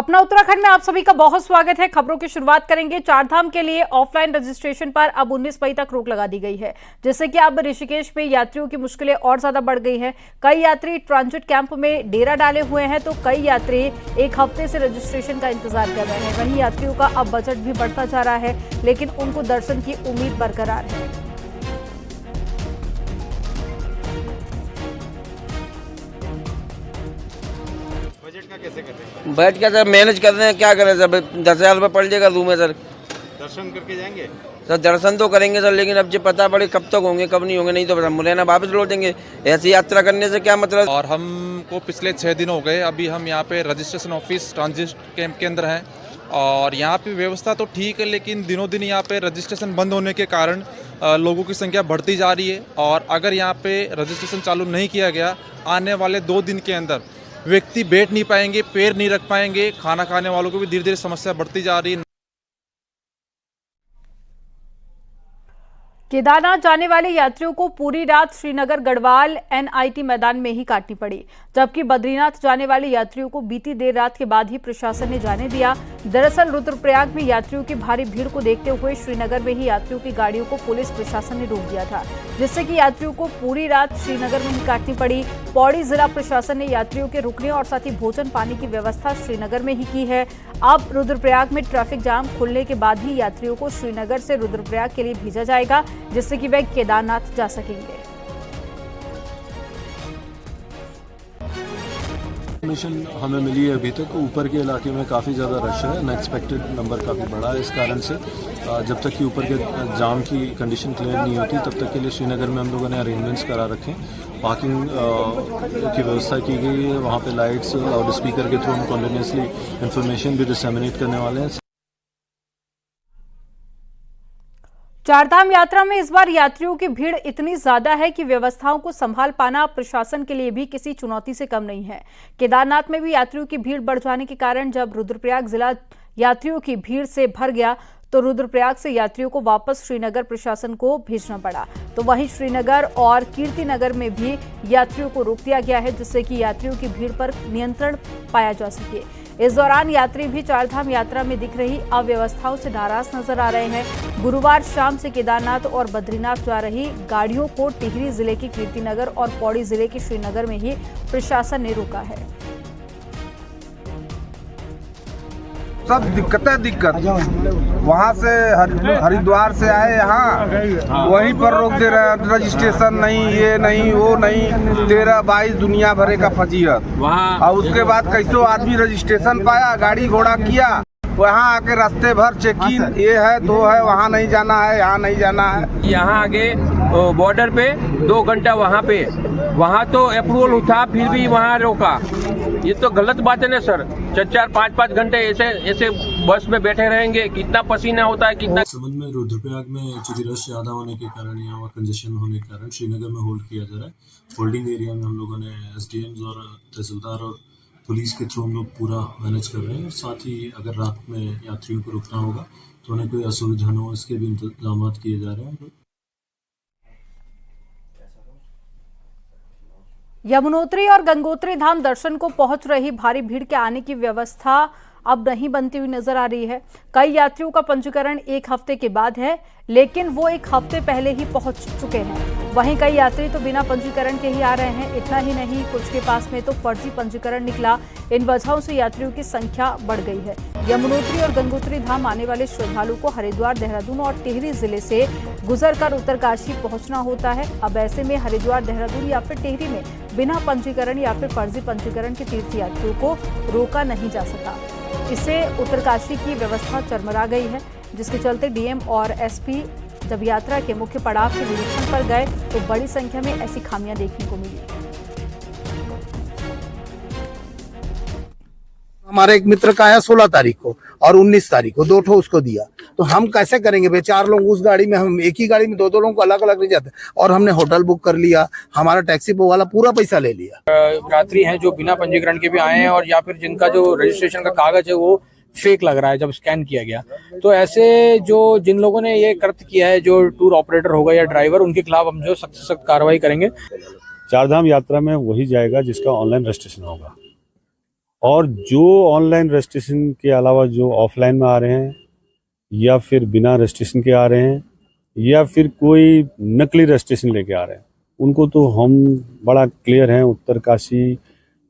अपना उत्तराखंड में आप सभी का बहुत स्वागत है। खबरों की शुरुआत करेंगे। चारधाम के लिए ऑफलाइन रजिस्ट्रेशन पर अब 19 मई तक रोक लगा दी गई है, जिससे कि अब ऋषिकेश में यात्रियों की मुश्किलें और ज्यादा बढ़ गई हैं। कई यात्री ट्रांजिट कैंप में डेरा डाले हुए हैं, तो कई यात्री एक हफ्ते से रजिस्ट्रेशन का इंतजार कर रहे हैं। वहीं यात्रियों का अब बजट भी बढ़ता जा रहा है, लेकिन उनको दर्शन की उम्मीद बरकरार है। बैठ के सर मैनेज कर रहे हैं, क्या करें सर। 10,000 रुपये पड़ जाएगा रूम में सर। दर्शन करके जाएंगे सर? दर्शन तो करेंगे सर, लेकिन अब जो पता पड़े कब तक होंगे कब नहीं होंगे, नहीं तो हम मुरैना वापस लौटेंगे। ऐसी यात्रा करने से क्या मतलब। और हमको पिछले 6 दिन हो गए, अभी हम यहाँ पे रजिस्ट्रेशन ऑफिस ट्रांजिट कैंप के अंदर हैं और यहाँ पे व्यवस्था तो ठीक है, लेकिन दिनों दिन यहाँ पे रजिस्ट्रेशन बंद होने के कारण लोगों की संख्या बढ़ती जा रही है। और अगर यहाँ पे रजिस्ट्रेशन चालू नहीं किया गया, आने वाले 2 दिन के अंदर व्यक्ति बैठ नहीं पाएंगे, पैर नहीं रख पाएंगे। खाना खाने वालों को भी धीरे धीरे समस्या बढ़ती जा रही है। केदारनाथ जाने वाले यात्रियों को पूरी रात श्रीनगर गढ़वाल एनआईटी मैदान में ही काटनी पड़ी, जबकि बद्रीनाथ जाने वाले यात्रियों को बीती देर रात के बाद ही प्रशासन ने जाने दिया। दरअसल रुद्रप्रयाग में यात्रियों की भारी भीड़ को देखते हुए श्रीनगर में ही यात्रियों की गाड़ियों को पुलिस प्रशासन ने रोक दिया था, जिससे कि यात्रियों को पूरी रात श्रीनगर में ही काटनी पड़ी। पौड़ी जिला प्रशासन ने यात्रियों के रुकने और साथ ही भोजन पानी की व्यवस्था श्रीनगर में ही की है। अब रुद्रप्रयाग में ट्रैफिक जाम खुलने के बाद ही यात्रियों को श्रीनगर से रुद्रप्रयाग के लिए भेजा जाएगा, जिससे कि वे केदारनाथ जा सकेंगे। इन्फॉर्मेशन हमें मिली है अभी तक, ऊपर के इलाके में काफ़ी ज़्यादा रश है, अनएक्सपेक्टेड नंबर काफ़ी बड़ा है। इस कारण से जब तक कि ऊपर के जाम की कंडीशन क्लियर नहीं होती, तब तक के लिए श्रीनगर में हम लोगों ने अरेंजमेंट्स करा रखे हैं। पार्किंग की व्यवस्था की गई है, वहाँ पे लाइट्स लाउड स्पीकर के थ्रू हम कॉन्टिन्यूसली इंफॉर्मेशन भी डिसेमिनेट करने वाले हैं। चारधाम यात्रा में इस बार यात्रियों की भीड़ इतनी ज्यादा है कि व्यवस्थाओं को संभाल पाना प्रशासन के लिए भी किसी चुनौती से कम नहीं है। केदारनाथ में भी यात्रियों की भीड़ बढ़ जाने के कारण जब रुद्रप्रयाग जिला यात्रियों की भीड़ से भर गया, तो रुद्रप्रयाग से यात्रियों को वापस श्रीनगर प्रशासन को भेजना पड़ा। तो वहीं श्रीनगर और कीर्तिनगर में भी यात्रियों को रोक दिया गया है, जिससे कि यात्रियों की भीड़ पर नियंत्रण पाया जा सके। इस दौरान यात्री भी चारधाम यात्रा में दिख रही अव्यवस्थाओं से नाराज नजर आ रहे हैं। गुरुवार शाम से केदारनाथ और बद्रीनाथ जा रही गाड़ियों को टिहरी जिले के कीर्तिनगर और पौड़ी जिले के श्रीनगर में ही प्रशासन ने रोका है। सब दिक्कत वहाँ से हरिद्वार से आए यहाँ, वहीं पर रोक दे रहे हैं। रजिस्ट्रेशन नहीं, ये नहीं, वो नहीं, 13-22 दुनिया भरे का फजीहत वहाँ। और उसके बाद कैसो आदमी रजिस्ट्रेशन पाया, गाड़ी घोड़ा किया, वहाँ आके रास्ते भर चेकिंग, ये है तो है, वहाँ नहीं जाना है, यहाँ नहीं जाना है। यहाँ आगे बॉर्डर पे 2 घंटा वहाँ तो अप्रूवल था, फिर भी वहाँ रोका। ये तो गलत बात है ना सर। 4-4, 5-5 घंटे ऐसे बस में बैठे रहेंगे, कितना पसीना होता है, कितना। संबंध में रुद्रप्रयाग में चूंकि रश ज्यादा होने के कारण, यहाँ कंजेशन होने के कारण श्रीनगर में होल्ड किया जा रहा है। होल्डिंग एरिया में हम लोगों ने एसडीएम और तहसीलदार और पुलिस के थ्रू हम लोग पूरा मैनेज कर रहे हैं। साथ ही अगर रात में यात्रियों को रुकना होगा तो उन्हें कोई असुविधा न हो, इसके भी इंतजाम किए जा रहे हैं। यमुनोत्री और गंगोत्री धाम दर्शन को पहुंच रही भारी भीड़ के आने की व्यवस्था अब नहीं बनती हुई नजर आ रही है। कई यात्रियों का पंजीकरण 1 हफ्ते के बाद है, लेकिन वो 1 हफ्ते पहले ही पहुंच चुके हैं। वहीं कई यात्री तो बिना पंजीकरण के ही आ रहे हैं। इतना ही नहीं, कुछ के पास में तो फर्जी पंजीकरण निकला। इन वजहों से यात्रियों की संख्या बढ़ गई है। यमुनोत्री और गंगोत्री धाम आने वाले श्रद्धालुओं को हरिद्वार, देहरादून और टिहरी जिले से गुजरकर उत्तरकाशी पहुंचना होता है। अब ऐसे में हरिद्वार, देहरादून या फिर टिहरी में बिना पंजीकरण या फिर फर्जी पंजीकरण के तीर्थयात्रियों को रोका नहीं जा सका। इससे उत्तरकाशी की व्यवस्था चरमरा गई है, जिसके चलते डीएम और एसपी जब यात्रा के मुख्य पड़ाव के निरीक्षण पर गए तो बड़ी संख्या में ऐसी खामियां देखने को मिली। हमारे एक मित्र का है 16 तारीख को और 19 तारीख को 2 ठो उसको दिया, तो हम कैसे करेंगे भाई? 4 लोग उस गाड़ी में, हम एक ही गाड़ी में 2-2 लोगों को अलग अलग ले जाते। और हमने होटल बुक कर लिया, हमारा टैक्सी वाला पूरा पैसा ले लिया। यात्री हैं जो बिना पंजीकरण के भी आए हैं, और या फिर जिनका जो रजिस्ट्रेशन का कागज है वो फेक लग रहा है जब स्कैन किया गया। तो ऐसे जिन लोगों ने ये कृत्य किया है, जो टूर ऑपरेटर होगा या ड्राइवर, उनके खिलाफ हम जो सख्त से सख्त कार्रवाई करेंगे। चारधाम यात्रा में वही जाएगा जिसका ऑनलाइन रजिस्ट्रेशन होगा। और जो ऑनलाइन रजिस्ट्रेशन के अलावा जो ऑफलाइन में आ रहे हैं या फिर बिना रजिस्ट्रेशन के आ रहे हैं या फिर कोई नकली रजिस्ट्रेशन लेके आ रहे हैं, उनको तो हम बड़ा क्लियर हैं, उत्तरकाशी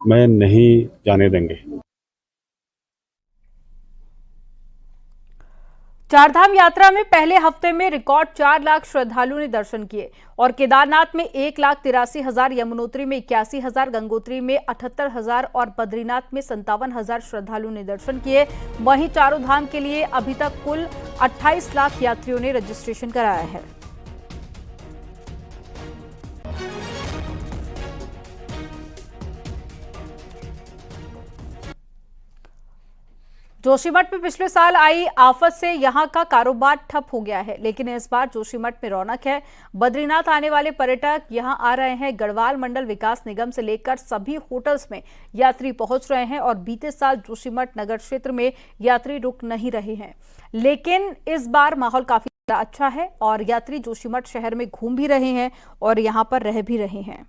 में नहीं जाने देंगे। चारधाम यात्रा में पहले हफ्ते में रिकॉर्ड 4 लाख श्रद्धालुओं ने दर्शन किए और केदारनाथ में 1,83,000, यमुनोत्री में 81,000, गंगोत्री में 78,000 और बद्रीनाथ में 57,000 श्रद्धालुओं ने दर्शन किए। वहीं चारों धाम के लिए अभी तक कुल 28 लाख यात्रियों ने रजिस्ट्रेशन कराया है। जोशीमठ में पिछले साल आई आफत से यहां का कारोबार ठप हो गया है, लेकिन इस बार जोशीमठ में रौनक है। बद्रीनाथ आने वाले पर्यटक यहां आ रहे हैं। गढ़वाल मंडल विकास निगम से लेकर सभी होटल्स में यात्री पहुंच रहे हैं और बीते साल जोशीमठ नगर क्षेत्र में यात्री रुक नहीं रहे हैं, लेकिन इस बार माहौल काफी अच्छा है और यात्री जोशीमठ शहर में घूम भी रहे हैं और यहां पर रह भी रहे हैं।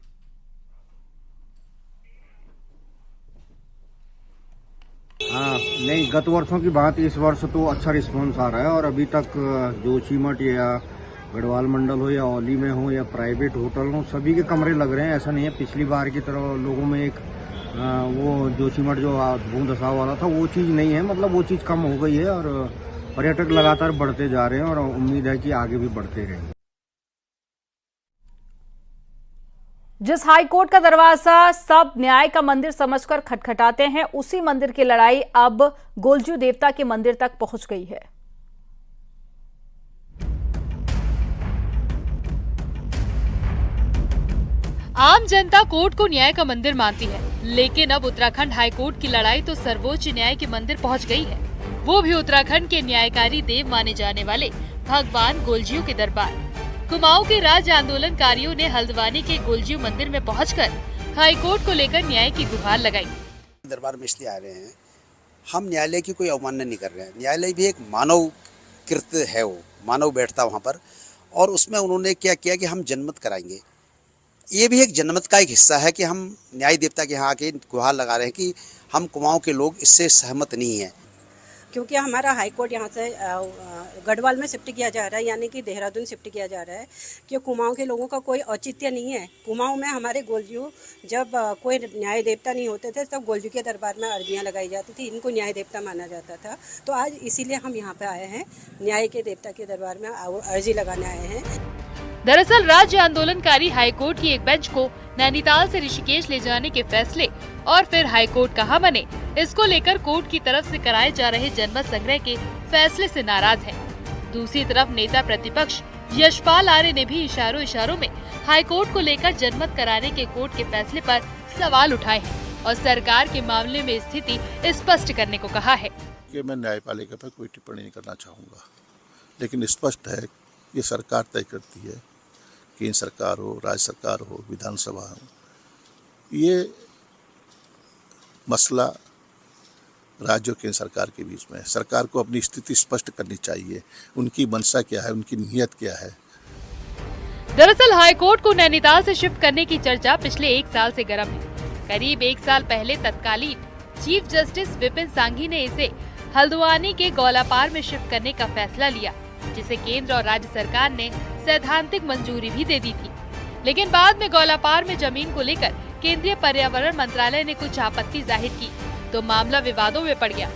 हाँ, नहीं, गत वर्षों की बात इस वर्ष तो अच्छा रिस्पॉन्स आ रहा है और अभी तक जोशीमठ या गढ़वाल मंडल हो या औली में हो या प्राइवेट होटल हो, सभी के कमरे लग रहे हैं। ऐसा नहीं है पिछली बार की तरह लोगों में एक वो जोशीमठ जो भूख दसाव वाला था वो चीज़ नहीं है, मतलब वो चीज़ कम हो गई है और पर्यटक लगातार बढ़ते जा रहे हैं और उम्मीद है कि आगे भी बढ़ते रहेंगे। जिस हाई कोर्ट का दरवाजा सब न्याय का मंदिर समझकर खटखटाते हैं, उसी मंदिर की लड़ाई अब गोलजू देवता के मंदिर तक पहुंच गई है। आम जनता कोर्ट को न्याय का मंदिर मानती है, लेकिन अब उत्तराखंड हाई कोर्ट की लड़ाई तो सर्वोच्च न्याय के मंदिर पहुंच गई है, वो भी उत्तराखंड के न्यायकारी देव माने जाने वाले भगवान गोलजियों के दरबार। कुमाऊं के राज्य आंदोलनकारियों ने हल्द्वानी के गोलजियू मंदिर में पहुंचकर हाई कोर्ट को लेकर न्याय की गुहार लगाई। दरबार में इसलिए आ रहे हैं, हम न्यायालय की कोई अवमानना नहीं कर रहे हैं। न्यायालय भी एक मानव कृत्य है, वो मानव बैठता वहाँ पर, और उसमें उन्होंने क्या किया कि हम जनमत कराएंगे। ये भी एक जनमत का एक हिस्सा है कि हम न्याय देवता के यहाँ आके गुहार लगा रहे हैं कि हम कुमाऊं के लोग इससे सहमत नहीं हैं, क्योंकि हमारा हाई कोर्ट यहाँ से गढ़वाल में शिफ्ट किया जा रहा है, यानी कि देहरादून शिफ्ट किया जा रहा है, कि कुमाऊं के लोगों का कोई औचित्य नहीं है। कुमाऊं में हमारे गोलजू जब कोई न्याय देवता नहीं होते थे तब गोलजू के दरबार में अर्जियाँ लगाई जाती थी, इनको न्याय देवता माना जाता था। तो आज इसीलिए हम यहाँ पे आए हैं, न्याय के देवता के दरबार में अर्जी लगाने आए हैं। दरअसल राज्य आंदोलनकारी हाईकोर्ट की एक बेंच को नैनीताल से ऋषिकेश ले जाने के फैसले और फिर हाईकोर्ट कहाँ बने, इसको लेकर कोर्ट की तरफ से कराए जा रहे जनमत संग्रह के फैसले से नाराज है। दूसरी तरफ नेता प्रतिपक्ष यशपाल आर्य ने भी इशारों में हाईकोर्ट को लेकर जनमत कराने के कोर्ट के फैसले पर सवाल उठाए हैं और सरकार के मामले में स्थिति स्पष्ट करने को कहा है। कि मैं न्यायपालिका पर कोई टिप्पणी नहीं करना चाहूँगा, लेकिन स्पष्ट है ये सरकार तय करती है, केंद्र सरकार हो, राज्य सरकार हो, विधानसभा हो। ये मसला राज्य और केंद्र सरकार के बीच में है। सरकार को अपनी स्थिति स्पष्ट करनी चाहिए, उनकी मंशा क्या है, उनकी नीयत क्या है। दरअसल हाईकोर्ट को नैनीताल से शिफ्ट करने की चर्चा पिछले 1 साल से गर्म है। करीब 1 साल पहले तत्कालीन चीफ जस्टिस विपिन सांघी ने इसे हल्द्वानी के गौलापार में शिफ्ट करने का फैसला लिया, जिसे केंद्र और राज्य सरकार ने सैद्धांतिक मंजूरी भी दे दी थी। लेकिन बाद में गौलापार में जमीन को लेकर केंद्रीय पर्यावरण मंत्रालय ने कुछ आपत्ति जाहिर की, तो मामला विवादों में पड़ गया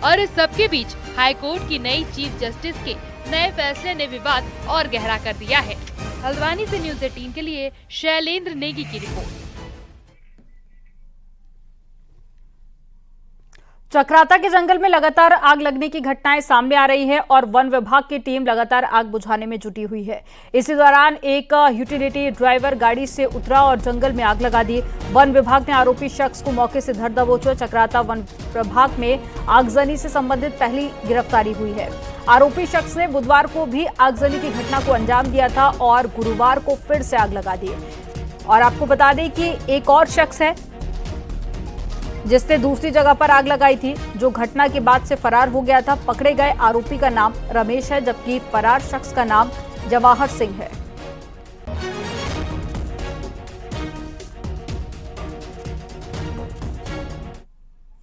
और इस सबके बीच हाईकोर्ट की नई चीफ जस्टिस के नए फैसले ने विवाद और गहरा कर दिया है। हल्द्वानी से न्यूज़ 18 के लिए शैलेंद्र नेगी की रिपोर्ट। चक्राता के जंगल में लगातार आग लगने की घटनाएं सामने आ रही है और वन विभाग की टीम लगातार आग बुझाने में जुटी हुई है। इसी दौरान एक यूटिलिटी ड्राइवर गाड़ी से उतरा और जंगल में आग लगा दी। वन विभाग ने आरोपी शख्स को मौके से धर दबोचा। चक्राता वन प्रभाग में आगजनी से संबंधित पहली गिरफ्तारी हुई है। आरोपी शख्स ने बुधवार को भी आगजनी की घटना को अंजाम दिया था और गुरुवार को फिर से आग लगा दी। और आपको बता दें कि एक और शख्स है जिसने दूसरी जगह पर आग लगाई थी, जो घटना के बाद से फरार हो गया था। पकड़े गए आरोपी का नाम रमेश है, जबकि फरार शख्स का नाम जवाहर सिंह है।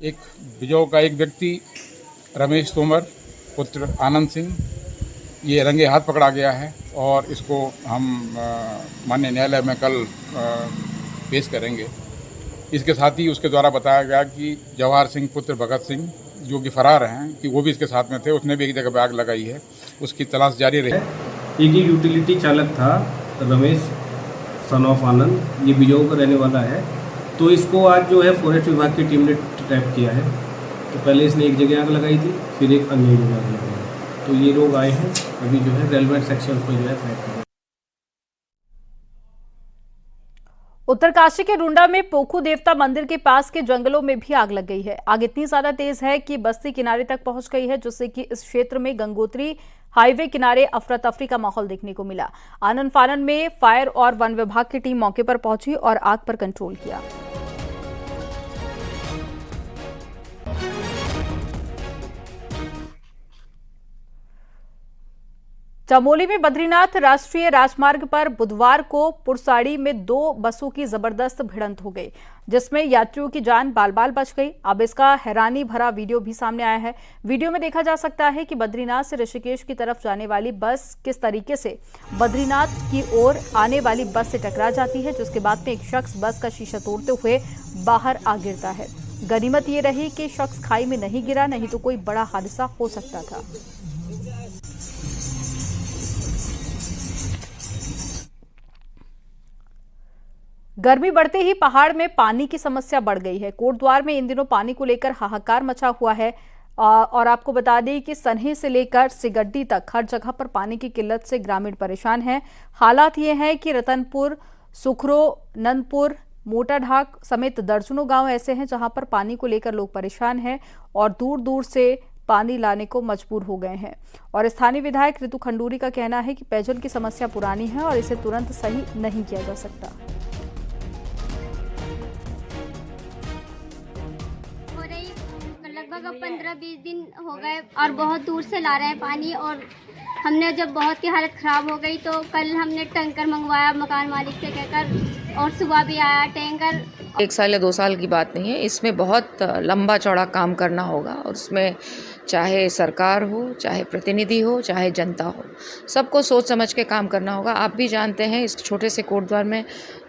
एक बिजौ का एक व्यक्ति रमेश तोमर पुत्र आनंद सिंह, ये रंगे हाथ पकड़ा गया है और इसको हम माननीय न्यायालय में कल पेश करेंगे। इसके साथ ही उसके द्वारा बताया गया कि जवाहर सिंह पुत्र भगत सिंह जो कि फरार हैं कि वो भी इसके साथ में थे, उसने भी एक जगह पर आग लगाई है, उसकी तलाश जारी रही। एक ही यूटिलिटी चालक था रमेश सन ऑफ आनंद, ये बिजौ का रहने वाला है। तो इसको आज जो है फॉरेस्ट विभाग की टीम ने ट्रैप किया है। तो पहले इसने एक जगह आग लगाई थी, फिर एक अन्य जगह आग लगाई है। तो ये लोग आए हैं, अभी जो है रेलवे सेक्शन पर जो है ट्रैप किया। उत्तरकाशी के रुंडा में पोखू देवता मंदिर के पास के जंगलों में भी आग लग गई है। आग इतनी ज्यादा तेज है कि बस्ती किनारे तक पहुंच गई है, जिससे कि इस क्षेत्र में गंगोत्री हाईवे किनारे अफरा तफरी का माहौल देखने को मिला। आनन फानन में फायर और वन विभाग की टीम मौके पर पहुंची और आग पर कंट्रोल किया। चमोली में बद्रीनाथ राष्ट्रीय राजमार्ग पर बुधवार को पुरसाड़ी में 2 बसों की जबरदस्त भिड़ंत हो गई, जिसमें यात्रियों की जान बाल बाल बच गई। अब इसका हैरानी भरा वीडियो भी सामने आया है। वीडियो में देखा जा सकता है कि बद्रीनाथ से ऋषिकेश की तरफ जाने वाली बस किस तरीके से बद्रीनाथ की ओर आने वाली बस से टकरा जाती है, जिसके बाद में एक शख्स बस का शीशा तोड़ते हुए बाहर आ गिरता है। गनीमत ये रही कि शख्स खाई में नहीं गिरा, नहीं तो कोई बड़ा हादसा हो सकता था। गर्मी बढ़ते ही पहाड़ में पानी की समस्या बढ़ गई है। कोटद्वार में इन दिनों पानी को लेकर हाहाकार मचा हुआ है और आपको बता दें कि सन्ही से लेकर सिगड्डी तक हर जगह पर पानी की किल्लत से ग्रामीण परेशान हैं। हालात ये हैं कि रतनपुर, सुखरो, नंदपुर, मोटाढाक समेत दर्जनों गांव ऐसे हैं जहां पर पानी को लेकर लोग परेशान हैं और दूर दूर से पानी लाने को मजबूर हो गए हैं। और स्थानीय विधायक ऋतु खंडूरी का कहना है कि पेयजल की समस्या पुरानी है और इसे तुरंत सही नहीं किया जा सकता। लगभग 15-20 दिन हो गए और बहुत दूर से ला रहे हैं पानी। और हमने जब बहुत की हालत ख़राब हो गई तो कल हमने टैंकर मंगवाया मकान मालिक से कहकर, और सुबह भी आया टैंकर। 1 साल या 2 साल की बात नहीं है, इसमें बहुत लंबा चौड़ा काम करना होगा और उसमें चाहे सरकार हो, चाहे प्रतिनिधि हो, चाहे जनता हो, सबको सोच समझ के काम करना होगा। आप भी जानते हैं इस छोटे से कोटद्वार में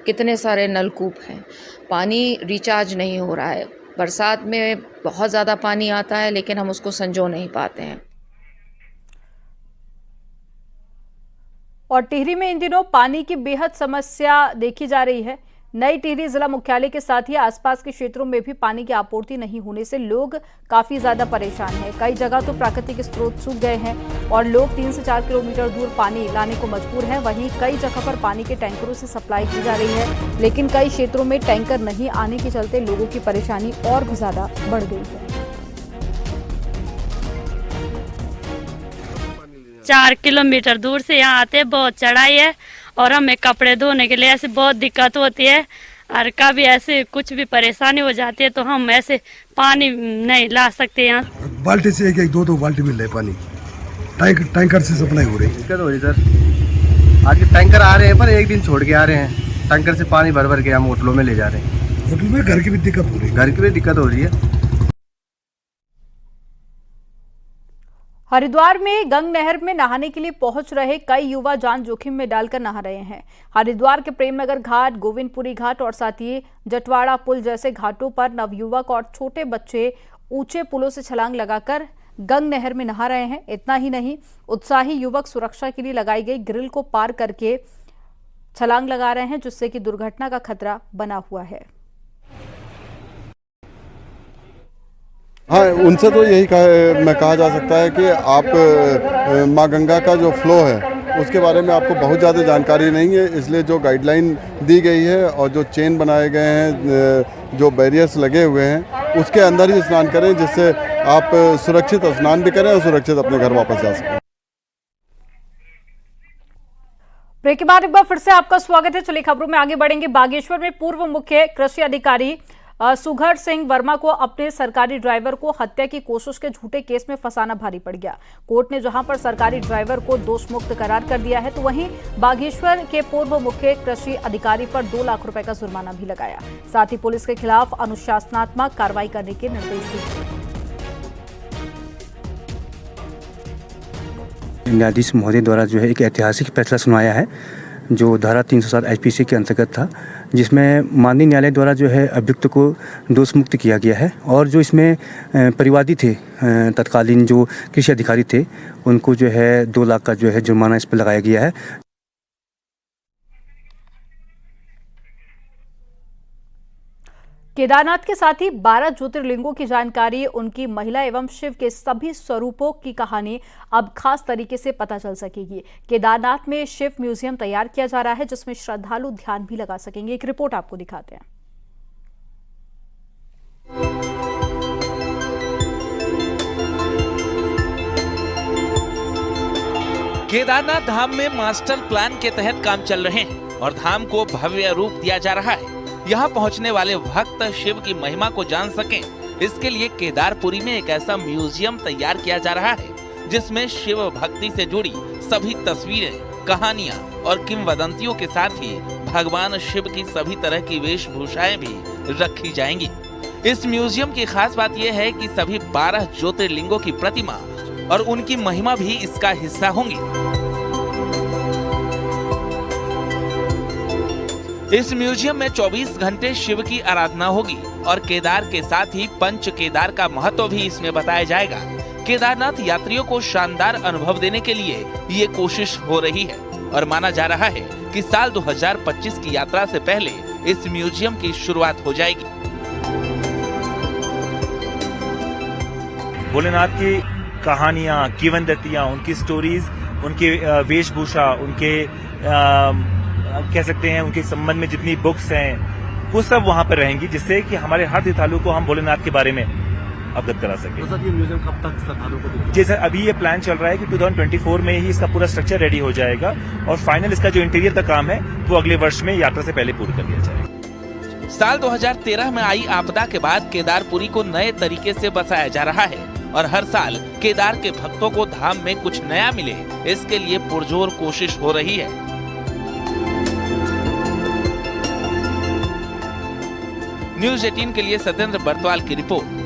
कितने सारे नलकूप हैं, पानी रिचार्ज नहीं हो रहा है। बरसात में बहुत ज़्यादा पानी आता है लेकिन हम उसको संजो नहीं पाते हैं। और टिहरी में इन दिनों पानी की बेहद समस्या देखी जा रही है। नई टिहरी जिला मुख्यालय के साथ ही आसपास के क्षेत्रों में भी पानी की आपूर्ति नहीं होने से लोग काफी ज्यादा परेशान हैं। कई जगह तो प्राकृतिक स्रोत सूख गए हैं और लोग 3 से 4 किलोमीटर दूर पानी लाने को मजबूर हैं। वहीं कई जगह पर पानी के टैंकरों से सप्लाई की जा रही है, लेकिन कई क्षेत्रों में टैंकर नहीं आने के चलते लोगों की परेशानी और भी ज्यादा बढ़ गई है। 4 किलोमीटर दूर से यहाँ आते, बहुत चढ़ाई है और हमें कपड़े धोने के लिए ऐसे बहुत दिक्कत होती है और कभी ऐसे कुछ भी परेशानी हो जाती है तो हम ऐसे पानी नहीं ला सकते। यहाँ बाल्टी से एक 2 बाल्टी मिल रहा है पानी, टैंकर से सप्लाई हो रही है। दिक्कत हो रही सर, आज के टैंकर आ रहे हैं पर एक दिन छोड़ के आ रहे हैं। टैंकर से पानी भर भर के हम होटलों में ले जा रहे हैं। होटल में घर की भी दिक्कत हो रही है। घर की भी दिक्कत हो रही है। हरिद्वार में गंग नहर में नहाने के लिए पहुंच रहे कई युवा जान जोखिम में डालकर नहा रहे हैं। हरिद्वार के प्रेमनगर घाट, गोविंदपुरी घाट और साथ ही जटवाड़ा पुल जैसे घाटों पर नवयुवक और छोटे बच्चे ऊंचे पुलों से छलांग लगाकर गंग नहर में नहा रहे हैं। इतना ही नहीं, उत्साही युवक सुरक्षा के लिए लगाई गई ग्रिल को पार करके छलांग लगा रहे हैं, जिससे कि दुर्घटना का खतरा बना हुआ है। हाँ, उनसे तो यही कहा जा सकता है कि आप माँ गंगा का जो फ्लो है उसके बारे में आपको बहुत ज़्यादा जानकारी नहीं है, इसलिए जो गाइडलाइन दी गई है और जो चेन बनाए गए हैं, जो बैरियर्स लगे हुए हैं, उसके अंदर ही स्नान करें, जिससे आप सुरक्षित स्नान भी करें और सुरक्षित अपने घर वापस जा सकें। ब्रेक के बाद एक बार फिर से आपका स्वागत है। चलिए खबरों में आगे बढ़ेंगे। बागेश्वर में पूर्व मुख्य कृषि अधिकारी सुघड़ सिंह वर्मा को अपने सरकारी ड्राइवर को हत्या की कोशिश के झूठे केस में फंसाना भारी पड़ गया। कोर्ट ने जहां पर सरकारी ड्राइवर को दोष मुक्त करार कर दिया है, तो वहीं बागेश्वर के पूर्व मुख्य कृषि अधिकारी पर 2 लाख रुपए का जुर्माना भी लगाया। साथ ही पुलिस के खिलाफ अनुशासनात्मक कार्रवाई करने के निर्देश दिए। न्यायाधीश महोदय द्वारा जो है एक ऐतिहासिक फैसला सुनाया है, जो धारा 307 आईपीसी के अंतर्गत था, जिसमें माननीय न्यायालय द्वारा जो है अभियुक्त को दोष मुक्त किया गया है। और जो इसमें परिवादी थे, तत्कालीन जो कृषि अधिकारी थे, उनको जो है 2 लाख का जो है जुर्माना इस पर लगाया गया है। केदारनाथ के साथ ही 12 ज्योतिर्लिंगों की जानकारी, उनकी महिला एवं शिव के सभी स्वरूपों की कहानी अब खास तरीके से पता चल सकेगी। केदारनाथ में शिव म्यूजियम तैयार किया जा रहा है, जिसमें श्रद्धालु ध्यान भी लगा सकेंगे। एक रिपोर्ट आपको दिखाते हैं। केदारनाथ धाम में मास्टर प्लान के तहत काम चल रहे हैं और धाम को भव्य रूप दिया जा रहा है। यहाँ पहुँचने वाले भक्त शिव की महिमा को जान सकें, इसके लिए केदारपुरी में एक ऐसा म्यूजियम तैयार किया जा रहा है जिसमें शिव भक्ति से जुड़ी सभी तस्वीरें, कहानियाँ और किंवदंतियों के साथ ही भगवान शिव की सभी तरह की वेशभूषाएं भी रखी जाएंगी। इस म्यूजियम की खास बात यह है कि सभी 12 ज्योतिर्लिंगों की प्रतिमा और उनकी महिमा भी इसका हिस्सा होंगी। इस म्यूजियम में 24 घंटे शिव की आराधना होगी और केदार के साथ ही पंच केदार का महत्व भी इसमें बताया जाएगा। केदारनाथ यात्रियों को शानदार अनुभव देने के लिए ये कोशिश हो रही है और माना जा रहा है कि साल 2025 की यात्रा से पहले इस म्यूजियम की शुरुआत हो जाएगी। भोलेनाथ की कहानियाँ, किंवदंतियाँ, उनकी स्टोरीज, उनकी वेशभूषा, उनके कह सकते हैं उनके संबंध में जितनी बुक्स हैं, वो सब वहाँ पर रहेंगी, जिससे कि हमारे हर श्रद्धालु को हम भोलेनाथ के बारे में अवगत करा सके। तो ये म्यूजियम कब तक श्रद्धालुओं को दिखेगा? जी सर, अभी ये प्लान चल रहा है कि 2024 में ही इसका पूरा स्ट्रक्चर रेडी हो जाएगा और फाइनल इसका जो इंटीरियर का काम है वो अगले वर्ष में यात्रा से पहले पूरा कर लिया जाएगा। साल 2013 में आई आपदा के बाद केदारपुरी को नए तरीके से बसाया जा रहा है और हर साल केदार के भक्तों को धाम में कुछ नया मिले, इसके लिए पुरजोर कोशिश हो रही है। न्यूज़ 18 के लिए सत्येंद्र बर्तवाल की रिपोर्ट।